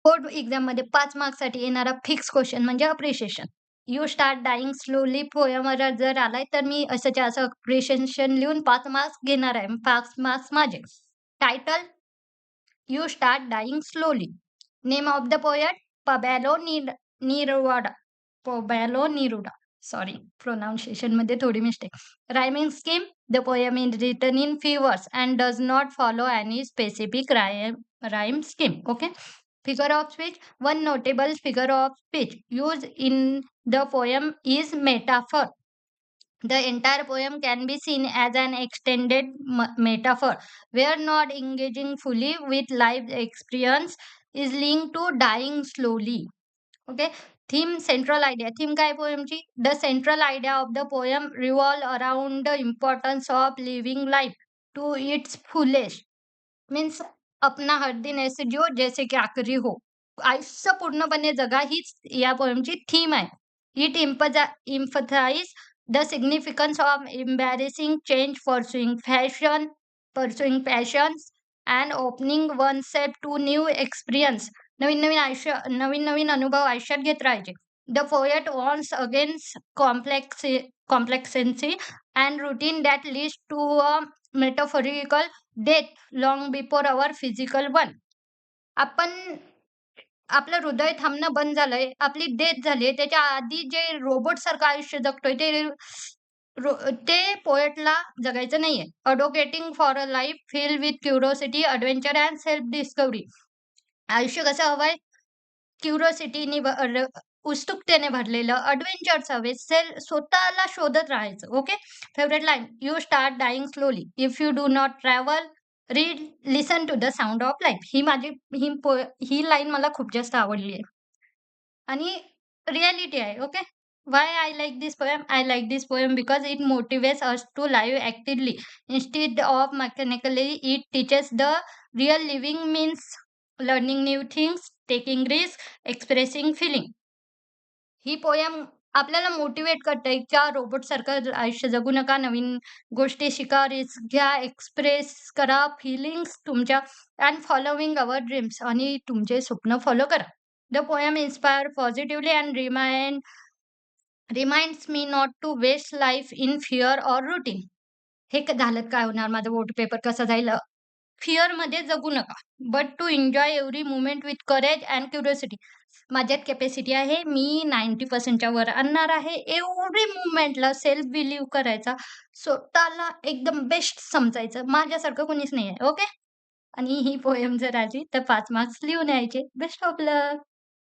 Board एक्झाममध्ये 5 मार्क्ससाठी येणारा फिक्स क्वेशन म्हणजे appreciation. You start dying slowly पोएमवर जर आलाय, तर मी असंच्या असं अप्रिशिएशन लिहून 5 मार्क्स घेणार आहे. 5 मार्क्स माझे. Title you start dying slowly. Name of the poet Pablo Neruda. Pablo Neruda. Sorry प्रोनाउन्सिएशनमध्ये थोडी mistake. Rhyming scheme the poem is written in few words and does not follow any specific rhyme scheme. Okay. Figure of speech. One notable figure of speech used in the poem is metaphor. The entire poem can be seen as an extended metaphor, where not engaging fully with life experience is linked to dying slowly. Okay. Theme central idea. Theme काय पोएमची? The central idea of the poem revolve around the importance of living life to its fullest. Means अपना हर दिन ऐसे जियो जैसे की आखरी हो. आयुष्य पूर्णपणे जगा हीच या पोएमची थीम आहे. It emphasize the significance of embarrassing change, pursuing passions and opening oneself to new experience. नवीन-नवीन आयुष्य नवीन-नवीन अनुभव आयुष्यात घेत राहायचे. The poet warns against complexity and routine that leads to a metaphorical death long before our physical one. आपण आपलं हृदय थांबणं बंद झालंय, आपली डेथ झाली त्याच्या आधी जे रोबोटसारखं आयुष्य जगतोय ते पोएटला जगायचं नाहीये. Advocating for a life filled with curiosity, adventure and self discovery. आयुष्य कसं हवंय? क्युरिओसिटीने उत्सुकतेने भरलेलं, एडव्हेंचर्स हवे, स्वतःला शोधत राहायचं. Okay. Favourite line you start dying slowly if you do not travel read listen to the sound of life. ही लाईन मला खूप जास्त आवडली आहे आणि रियालिटी आहे. Okay. Why I like this poem? I like this poem because it motivates us to live actively instead of mechanically. It teaches the real living means learning new things, taking risks, expressing feeling. He poem आपल्याला motivate करते का रोबोटसारखं आयुष्य जगू नका. नवीन गोष्टी शिका, risk घ्या, express करा फीलिंग्स तुमच्या अँड फॉलोइंग अवर ड्रीम्स आणि तुमचे स्वप्न फॉलो करा. The poem inspire positively and reminds me not to waste life in fear or routine. हे झालं काय होणार माझं वोट पेपर कसं जाईल? फिअरमध्ये जगू नका, but to enjoy every moment with courage and curiosity. माझ्यात कॅपॅसिटी आहे, मी 90% वर आणणार आहे. एव्हरी मुवमेंटला सेल्फ बिलीव्ह करायचा, स्वतःला एकदम बेस्ट समजायचं. माझ्यासारखं कोणीच नाही आहे. ओके. आणि ही पोएम जर आली तर 5 मार्क्स लिहून यायचे. Best of luck.